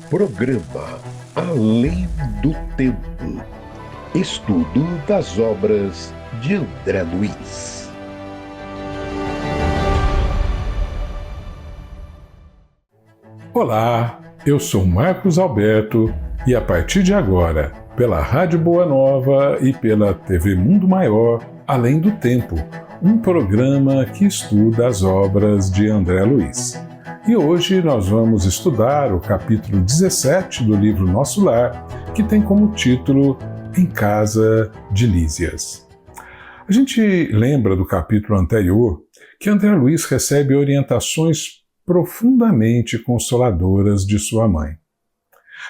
Programa Além do Tempo. Estudo das obras de André Luiz. Olá, eu sou Marcos Alberto e a partir de agora, pela Rádio Boa Nova e pela TV Mundo Maior, Além do Tempo, um programa que estuda as obras de André Luiz. E hoje nós vamos estudar o capítulo 17 do livro Nosso Lar, que tem como título Em Casa de Lísias. A gente lembra do capítulo anterior que André Luiz recebe orientações profundamente consoladoras de sua mãe.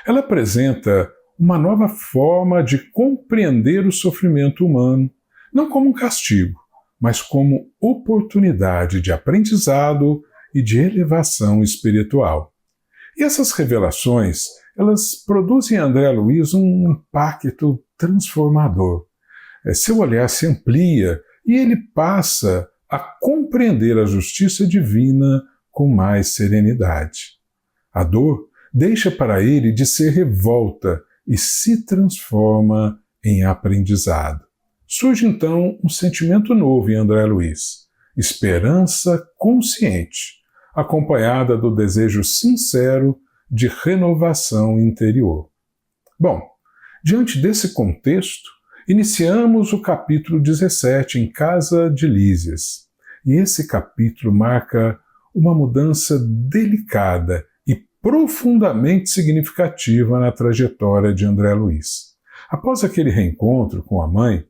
Ela apresenta uma nova forma de compreender o sofrimento humano, não como um castigo, mas como oportunidade de aprendizado e de elevação espiritual. E essas revelações, elas produzem em André Luiz um impacto transformador. Seu olhar se amplia e ele passa a compreender a justiça divina com mais serenidade. A dor deixa para ele de ser revolta e se transforma em aprendizado. Surge então um sentimento novo em André Luiz, esperança consciente, acompanhada do desejo sincero de renovação interior. Bom, diante desse contexto, iniciamos o capítulo 17, Em Casa de Lísias. E esse capítulo marca uma mudança delicada e profundamente significativa na trajetória de André Luiz. Após aquele reencontro com a mãe,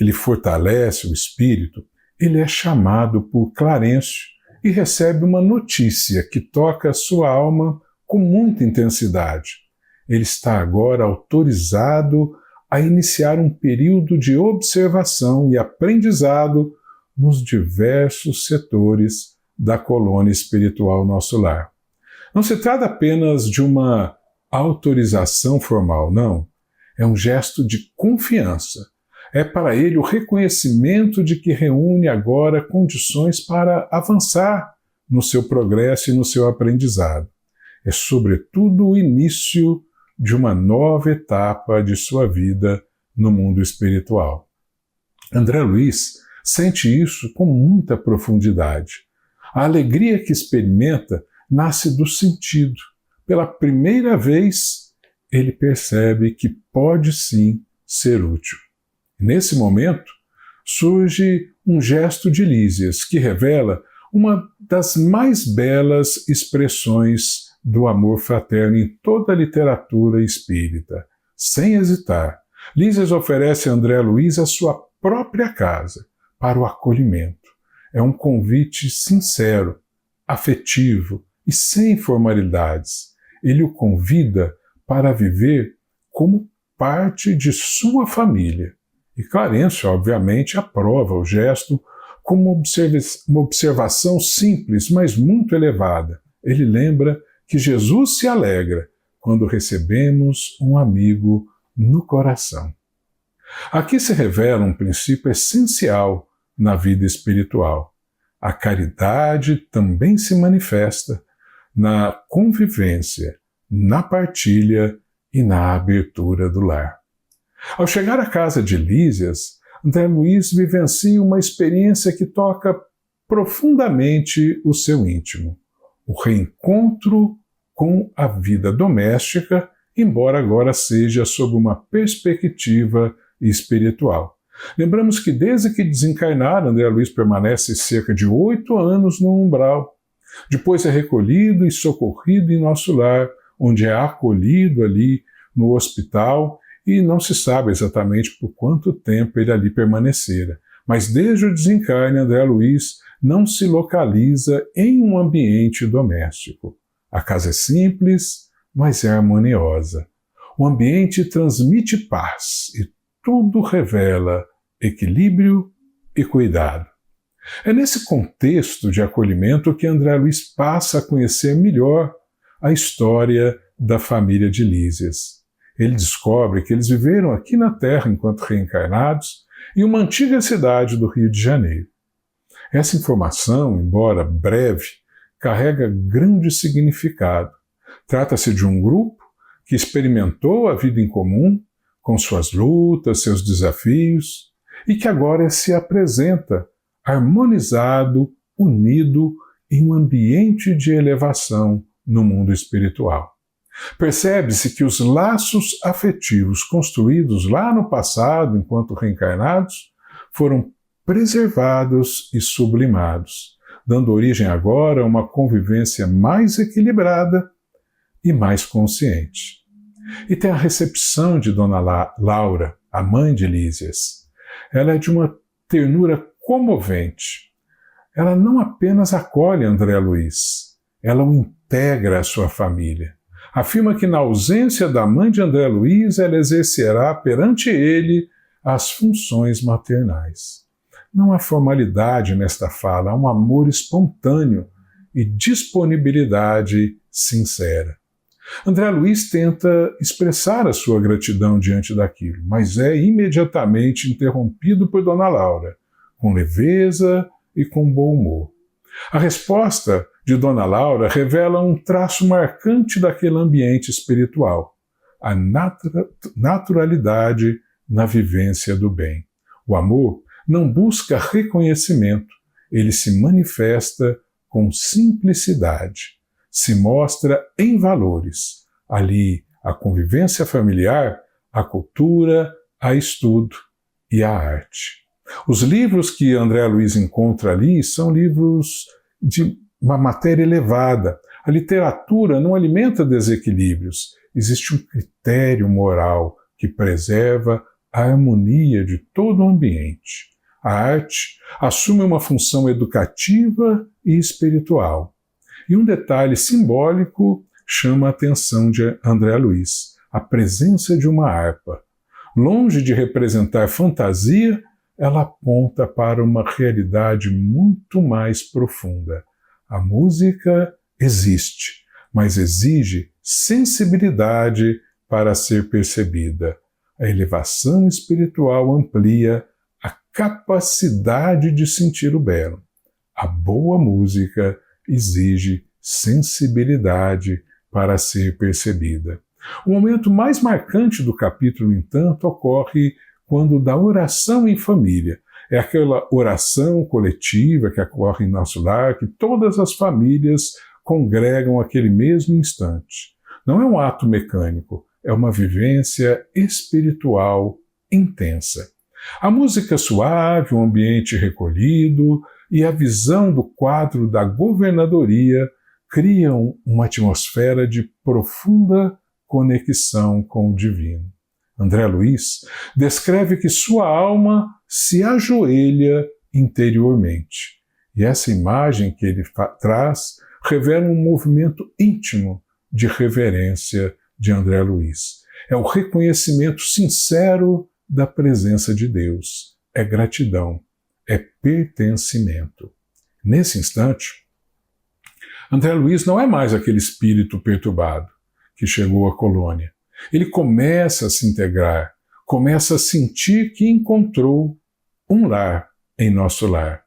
que lhe fortalece o espírito, ele é chamado por Clarencio e recebe uma notícia que toca sua alma com muita intensidade. Ele está agora autorizado a iniciar um período de observação e aprendizado nos diversos setores da colônia espiritual Nosso Lar. Não se trata apenas de uma autorização formal, não. É um gesto de confiança. É para ele o reconhecimento de que reúne agora condições para avançar no seu progresso e no seu aprendizado. É, sobretudo, o início de uma nova etapa de sua vida no mundo espiritual. André Luiz sente isso com muita profundidade. A alegria que experimenta nasce do sentido. Pela primeira vez, ele percebe que pode sim ser útil. Nesse momento, surge um gesto de Lísias que revela uma das mais belas expressões do amor fraterno em toda a literatura espírita. Sem hesitar, Lísias oferece a André Luiz a sua própria casa para o acolhimento. É um convite sincero, afetivo e sem formalidades. Ele o convida para viver como parte de sua família. E Clarencio, obviamente, aprova o gesto como uma observação simples, mas muito elevada. Ele lembra que Jesus se alegra quando recebemos um amigo no coração. Aqui se revela um princípio essencial na vida espiritual. A caridade também se manifesta na convivência, na partilha e na abertura do lar. Ao chegar à casa de Lísias, André Luiz vivencia uma experiência que toca profundamente o seu íntimo. O reencontro com a vida doméstica, embora agora seja sob uma perspectiva espiritual. Lembramos que desde que desencarnar, André Luiz permanece cerca de 8 anos no umbral. Depois é recolhido e socorrido em Nosso Lar, onde é acolhido ali no hospital, e não se sabe exatamente por quanto tempo ele ali permanecera. Mas desde o desencarne, André Luiz não se localiza em um ambiente doméstico. A casa é simples, mas é harmoniosa. O ambiente transmite paz e tudo revela equilíbrio e cuidado. É nesse contexto de acolhimento que André Luiz passa a conhecer melhor a história da família de Lísias. Ele descobre que eles viveram aqui na Terra enquanto reencarnados em uma antiga cidade do Rio de Janeiro. Essa informação, embora breve, carrega grande significado. Trata-se de um grupo que experimentou a vida em comum, com suas lutas, seus desafios, e que agora se apresenta harmonizado, unido em um ambiente de elevação no mundo espiritual. Percebe-se que os laços afetivos construídos lá no passado, enquanto reencarnados, foram preservados e sublimados, dando origem agora a uma convivência mais equilibrada e mais consciente. E tem a recepção de Dona Laura, a mãe de Lísias. Ela é de uma ternura comovente. Ela não apenas acolhe André Luiz, ela o integra à sua família. Afirma que na ausência da mãe de André Luiz, ela exercerá perante ele as funções maternais. Não há formalidade nesta fala, há um amor espontâneo e disponibilidade sincera. André Luiz tenta expressar a sua gratidão diante daquilo, mas é imediatamente interrompido por Dona Laura, com leveza e com bom humor. A resposta de Dona Laura revela um traço marcante daquele ambiente espiritual, a naturalidade na vivência do bem. O amor não busca reconhecimento, ele se manifesta com simplicidade, se mostra em valores. Ali, a convivência familiar, a cultura, a estudo e a arte. Os livros que André Luiz encontra ali são livros de uma matéria elevada. A literatura não alimenta desequilíbrios. Existe um critério moral que preserva a harmonia de todo o ambiente. A arte assume uma função educativa e espiritual. E um detalhe simbólico chama a atenção de André Luiz: a presença de uma harpa. Longe de representar fantasia, ela aponta para uma realidade muito mais profunda. A música existe, mas exige sensibilidade para ser percebida. A elevação espiritual amplia a capacidade de sentir o belo. A boa música exige sensibilidade para ser percebida. O momento mais marcante do capítulo, no entanto, ocorre quando da oração em família. É aquela oração coletiva que ocorre em nosso lar, que todas as famílias congregam aquele mesmo instante. Não é um ato mecânico, é uma vivência espiritual intensa. A música suave, um ambiente recolhido e a visão do quadro da governadoria criam uma atmosfera de profunda conexão com o divino. André Luiz descreve que sua alma se ajoelha interiormente. E essa imagem que ele traz revela um movimento íntimo de reverência de André Luiz. É o reconhecimento sincero da presença de Deus. É gratidão, é pertencimento. Nesse instante, André Luiz não é mais aquele espírito perturbado que chegou à colônia. Ele começa a se integrar, começa a sentir que encontrou um lar em nosso lar.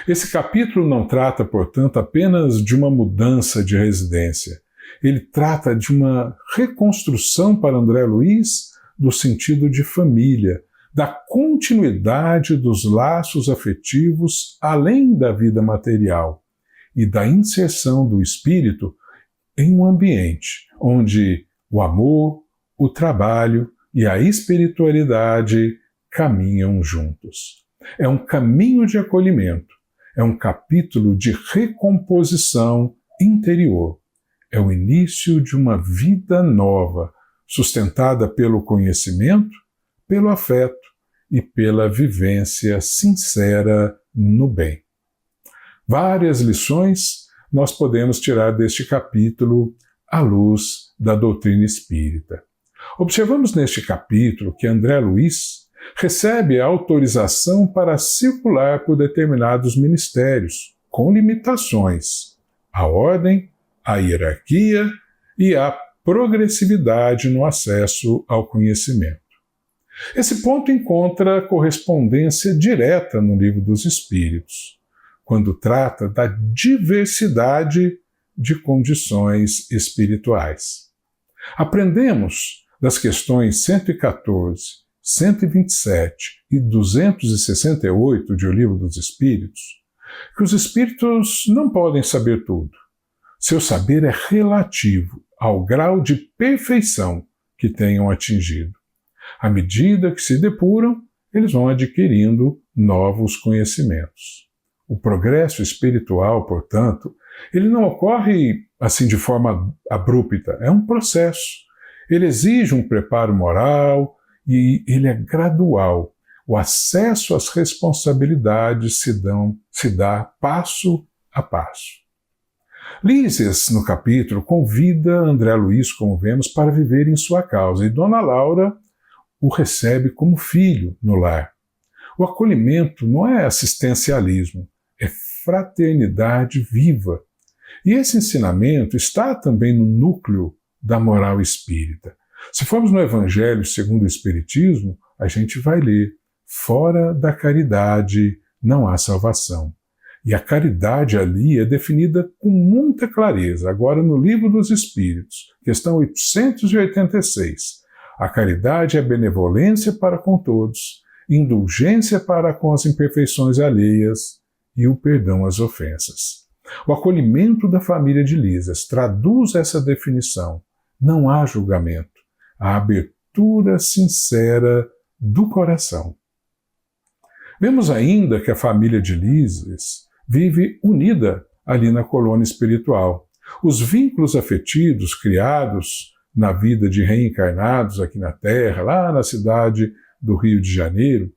Esse capítulo não trata, portanto, apenas de uma mudança de residência. Ele trata de uma reconstrução para André Luiz do sentido de família, da continuidade dos laços afetivos além da vida material e da inserção do espírito em um ambiente onde o amor, o trabalho e a espiritualidade caminham juntos. É um caminho de acolhimento, é um capítulo de recomposição interior. É o início de uma vida nova, sustentada pelo conhecimento, pelo afeto e pela vivência sincera no bem. Várias lições nós podemos tirar deste capítulo à luz da doutrina espírita. Observamos neste capítulo que André Luiz recebe a autorização para circular por determinados ministérios, com limitações, a ordem, a hierarquia e a progressividade no acesso ao conhecimento. Esse ponto encontra correspondência direta no Livro dos Espíritos, quando trata da diversidade de condições espirituais. Aprendemos das questões 114, 127 e 268 de O Livro dos Espíritos que os espíritos não podem saber tudo. Seu saber é relativo ao grau de perfeição que tenham atingido. À medida que se depuram, eles vão adquirindo novos conhecimentos. O progresso espiritual, portanto, ele não ocorre assim de forma abrupta, é um processo. Ele exige um preparo moral e ele é gradual. O acesso às responsabilidades se dá passo a passo. Lísias, no capítulo, convida André Luiz, como vemos, para viver em sua causa, e Dona Laura o recebe como filho no lar. O acolhimento não é assistencialismo, é fraternidade viva. E esse ensinamento está também no núcleo da moral espírita. Se formos no Evangelho segundo o Espiritismo, a gente vai ler: fora da caridade não há salvação. E a caridade ali é definida com muita clareza. Agora, no Livro dos Espíritos, questão 886, a caridade é benevolência para com todos, indulgência para com as imperfeições alheias e o perdão às ofensas. O acolhimento da família de Lísias traduz essa definição. Não há julgamento, há abertura sincera do coração. Vemos ainda que a família de Lísias vive unida ali na colônia espiritual. Os vínculos afetivos criados na vida de reencarnados aqui na Terra, lá na cidade do Rio de Janeiro,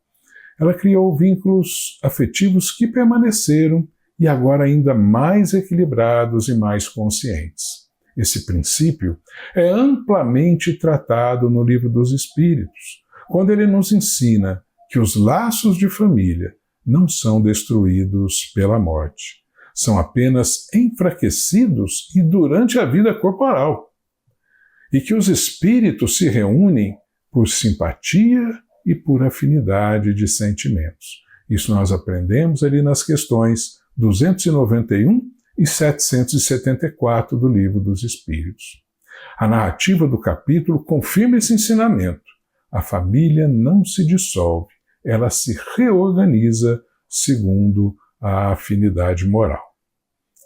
ela criou vínculos afetivos que permaneceram e agora ainda mais equilibrados e mais conscientes. Esse princípio é amplamente tratado no Livro dos Espíritos, quando ele nos ensina que os laços de família não são destruídos pela morte, são apenas enfraquecidos e durante a vida corporal, e que os espíritos se reúnem por simpatia e por afinidade de sentimentos. Isso nós aprendemos ali nas questões 291 e 774 do Livro dos Espíritos. A narrativa do capítulo confirma esse ensinamento. A família não se dissolve, ela se reorganiza segundo a afinidade moral.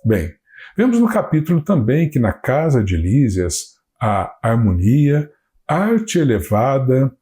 Bem, vemos no capítulo também que na casa de Lísias há harmonia, arte elevada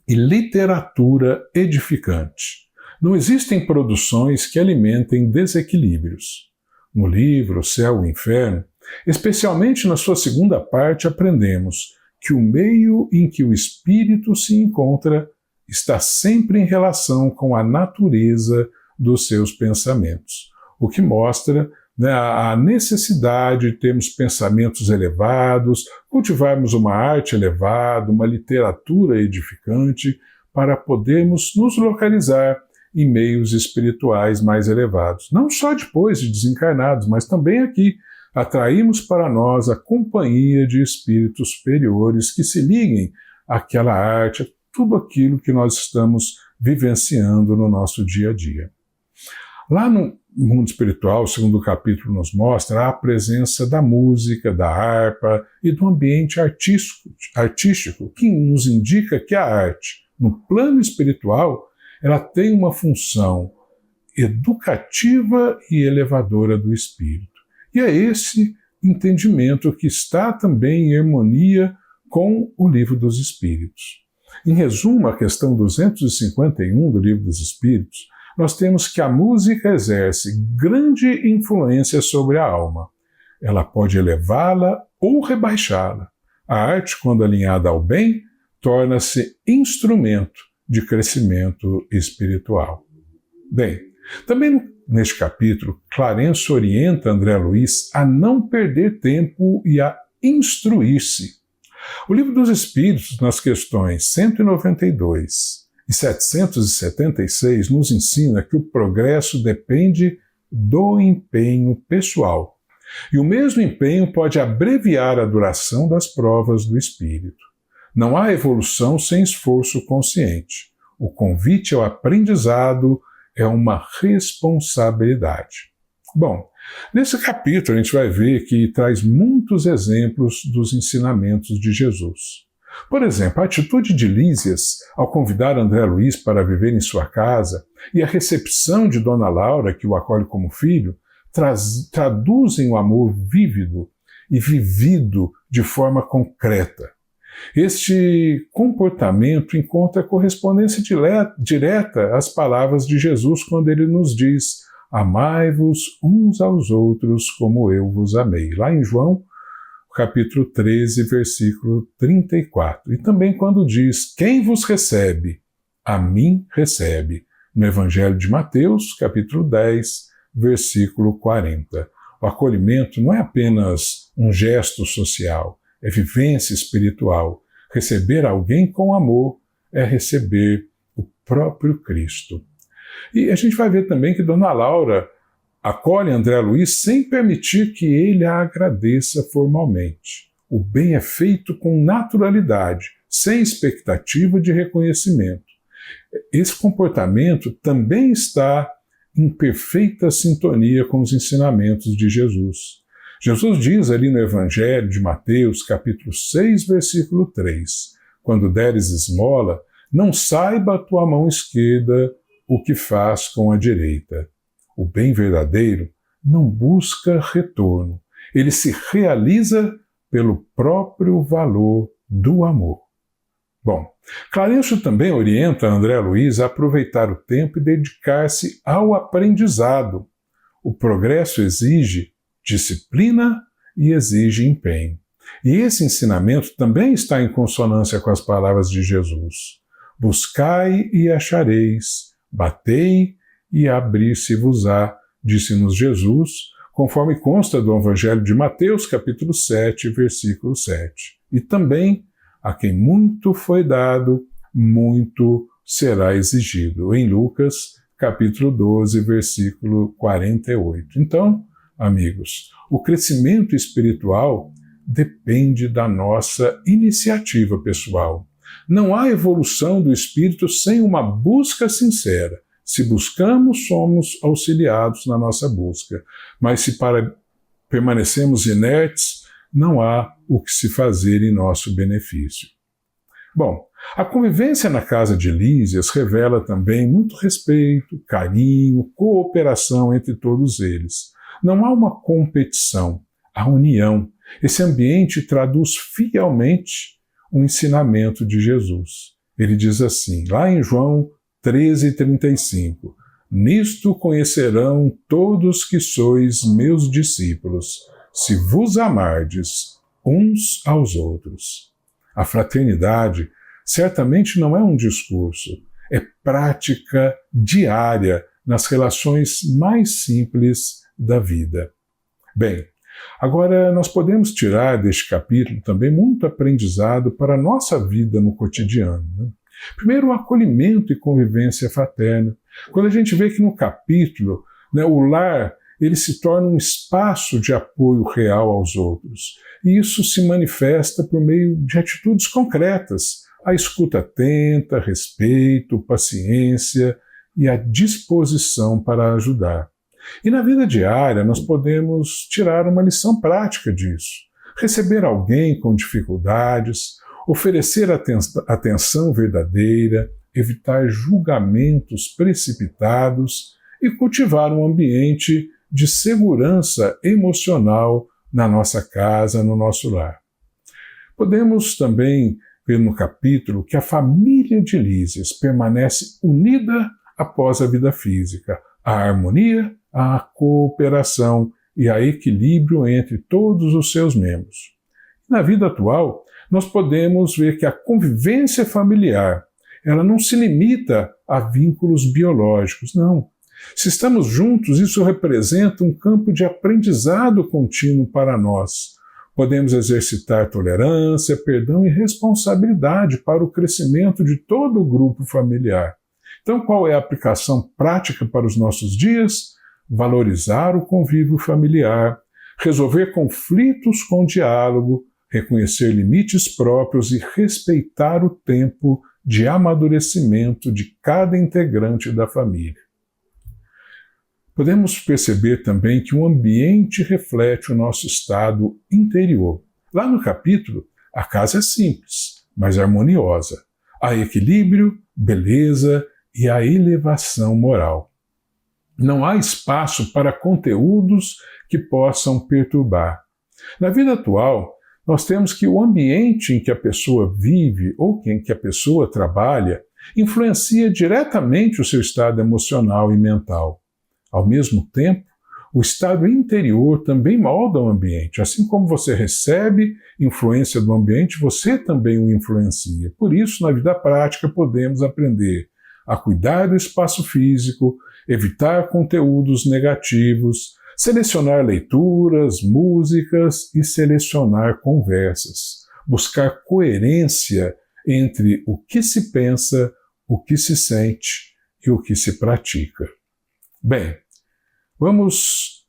e literatura edificante. Não existem produções que alimentem desequilíbrios. No livro O Céu e o Inferno, especialmente na sua segunda parte, aprendemos que o meio em que o espírito se encontra está sempre em relação com a natureza dos seus pensamentos, o que mostra a necessidade de termos pensamentos elevados, cultivarmos uma arte elevada, uma literatura edificante, para podermos nos localizar em meios espirituais mais elevados. Não só depois de desencarnados, mas também aqui. Atraímos para nós a companhia de espíritos superiores que se liguem àquela arte, a tudo aquilo que nós estamos vivenciando no nosso dia a dia. Lá no mundo espiritual, o segundo capítulo nos mostra a presença da música, da harpa e do ambiente artístico, que nos indica que a arte, no plano espiritual, ela tem uma função educativa e elevadora do espírito. E é esse entendimento que está também em harmonia com o Livro dos Espíritos. Em resumo, a questão 251 do Livro dos Espíritos, nós temos que a música exerce grande influência sobre a alma. Ela pode elevá-la ou rebaixá-la. A arte, quando alinhada ao bem, torna-se instrumento de crescimento espiritual. Bem, também neste capítulo, Clarence orienta André Luiz a não perder tempo e a instruir-se. O Livro dos Espíritos, nas questões 192 e 776, nos ensina que o progresso depende do empenho pessoal. E o mesmo empenho pode abreviar a duração das provas do espírito. Não há evolução sem esforço consciente. O convite ao aprendizado é uma responsabilidade. Bom, nesse capítulo a gente vai ver que traz muitos exemplos dos ensinamentos de Jesus. Por exemplo, a atitude de Lísias ao convidar André Luiz para viver em sua casa e a recepção de Dona Laura, que o acolhe como filho, traduzem o amor vívido e vivido de forma concreta. Este comportamento encontra correspondência direta às palavras de Jesus quando ele nos diz: amai-vos uns aos outros como eu vos amei. Lá em João, capítulo 13, versículo 34. E também quando diz: quem vos recebe, a mim recebe. No Evangelho de Mateus, capítulo 10, versículo 40. O acolhimento não é apenas um gesto social, é vivência espiritual. Receber alguém com amor é receber o próprio Cristo. E a gente vai ver também que Dona Laura acolhe André Luiz sem permitir que ele a agradeça formalmente. O bem é feito com naturalidade, sem expectativa de reconhecimento. Esse comportamento também está em perfeita sintonia com os ensinamentos de Jesus. Jesus diz ali no Evangelho de Mateus, capítulo 6, versículo 3, quando deres esmola, não saiba a tua mão esquerda o que faz com a direita. O bem verdadeiro não busca retorno, ele se realiza pelo próprio valor do amor. Bom, Clarencio também orienta André Luiz a aproveitar o tempo e dedicar-se ao aprendizado. O progresso exige disciplina e exige empenho. E esse ensinamento também está em consonância com as palavras de Jesus. Buscai e achareis, batei e abrir-se-vos-á, disse-nos Jesus, conforme consta do Evangelho de Mateus, capítulo 7, versículo 7. E também, a quem muito foi dado, muito será exigido, em Lucas, capítulo 12, versículo 48. Então, amigos, o crescimento espiritual depende da nossa iniciativa pessoal. Não há evolução do espírito sem uma busca sincera. Se buscamos, somos auxiliados na nossa busca. Mas se permanecemos inertes, não há o que se fazer em nosso benefício. Bom, a convivência na casa de Lísias revela também muito respeito, carinho, cooperação entre todos eles. Não há uma competição, há união. Esse ambiente traduz fielmente o ensinamento de Jesus. Ele diz assim, lá em João 13:35, nisto conhecerão todos que sois meus discípulos, se vos amardes uns aos outros. A fraternidade certamente não é um discurso, é prática diária nas relações mais simples da vida. Bem, agora nós podemos tirar deste capítulo também muito aprendizado para a nossa vida no cotidiano, né? Primeiro, o acolhimento e convivência fraterna. Quando a gente vê que no capítulo, né, o lar ele se torna um espaço de apoio real aos outros. E isso se manifesta por meio de atitudes concretas, a escuta atenta, respeito, paciência e a disposição para ajudar. E na vida diária nós podemos tirar uma lição prática disso. Receber alguém com dificuldades, oferecer atenção verdadeira, evitar julgamentos precipitados e cultivar um ambiente de segurança emocional na nossa casa, no nosso lar. Podemos também ver no capítulo que a família de Lísias permanece unida após a vida física. A harmonia, a cooperação e a equilíbrio entre todos os seus membros. Na vida atual, nós podemos ver que a convivência familiar, ela não se limita a vínculos biológicos, não. Se estamos juntos, isso representa um campo de aprendizado contínuo para nós. Podemos exercitar tolerância, perdão e responsabilidade para o crescimento de todo o grupo familiar. Então, qual é a aplicação prática para os nossos dias? Valorizar o convívio familiar, resolver conflitos com diálogo, reconhecer limites próprios e respeitar o tempo de amadurecimento de cada integrante da família. Podemos perceber também que o ambiente reflete o nosso estado interior. Lá no capítulo, a casa é simples, mas harmoniosa. Há equilíbrio, beleza e a elevação moral. Não há espaço para conteúdos que possam perturbar. Na vida atual, nós temos que o ambiente em que a pessoa vive ou em que a pessoa trabalha influencia diretamente o seu estado emocional e mental. Ao mesmo tempo, o estado interior também molda o ambiente. Assim como você recebe influência do ambiente, você também o influencia. Por isso, na vida prática, podemos aprender a cuidar do espaço físico, evitar conteúdos negativos, selecionar leituras, músicas e selecionar conversas. Buscar coerência entre o que se pensa, o que se sente e o que se pratica. Bem, vamos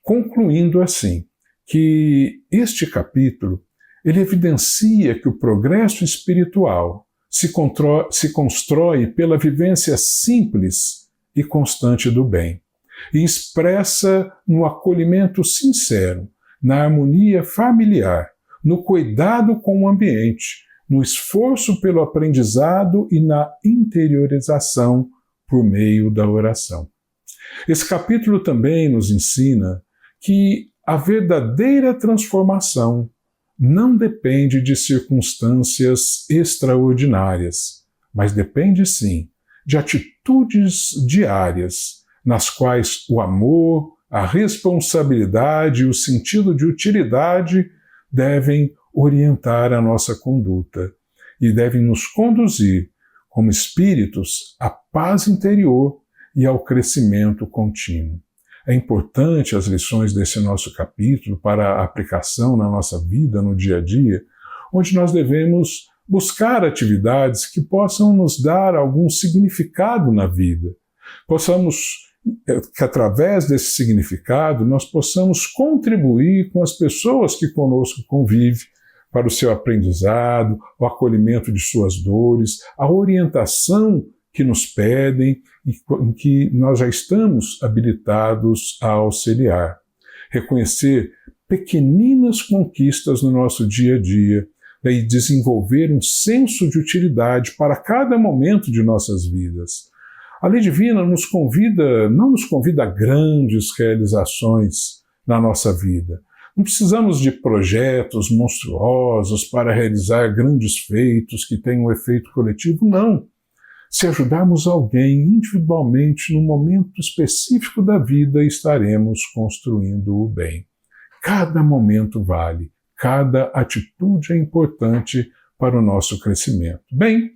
concluindo assim, que este capítulo ele evidencia que o progresso espiritual se constrói pela vivência simples e constante do bem, e expressa no acolhimento sincero, na harmonia familiar, no cuidado com o ambiente, no esforço pelo aprendizado e na interiorização por meio da oração. Esse capítulo também nos ensina que a verdadeira transformação não depende de circunstâncias extraordinárias, mas depende sim de atitudes diárias, nas quais o amor, a responsabilidade e o sentido de utilidade devem orientar a nossa conduta e devem nos conduzir, como espíritos, à paz interior e ao crescimento contínuo. É importante as lições desse nosso capítulo para a aplicação na nossa vida, no dia a dia, onde nós devemos buscar atividades que possam nos dar algum significado na vida. Que através desse significado nós possamos contribuir com as pessoas que conosco convivem para o seu aprendizado, o acolhimento de suas dores, a orientação que nos pedem e em que nós já estamos habilitados a auxiliar. Reconhecer pequeninas conquistas no nosso dia a dia e desenvolver um senso de utilidade para cada momento de nossas vidas. A lei divina não nos convida a grandes realizações na nossa vida. Não precisamos de projetos monstruosos para realizar grandes feitos que tenham um efeito coletivo, não. Se ajudarmos alguém individualmente num momento específico da vida, estaremos construindo o bem. Cada momento vale, cada atitude é importante para o nosso crescimento. Bem,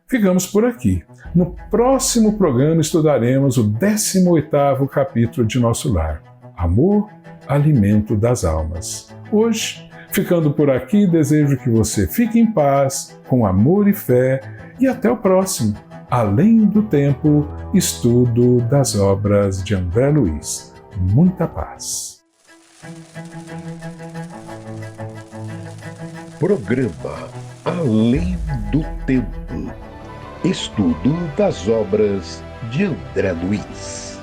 ficamos por aqui. No próximo programa estudaremos o 18º capítulo de Nosso Lar, Amor, Alimento das Almas. Hoje, ficando por aqui, desejo que você fique em paz, com amor e fé, e até o próximo. Além do Tempo, estudo das obras de André Luiz. Muita paz. Programa Além do Tempo. Estudo das obras de André Luiz.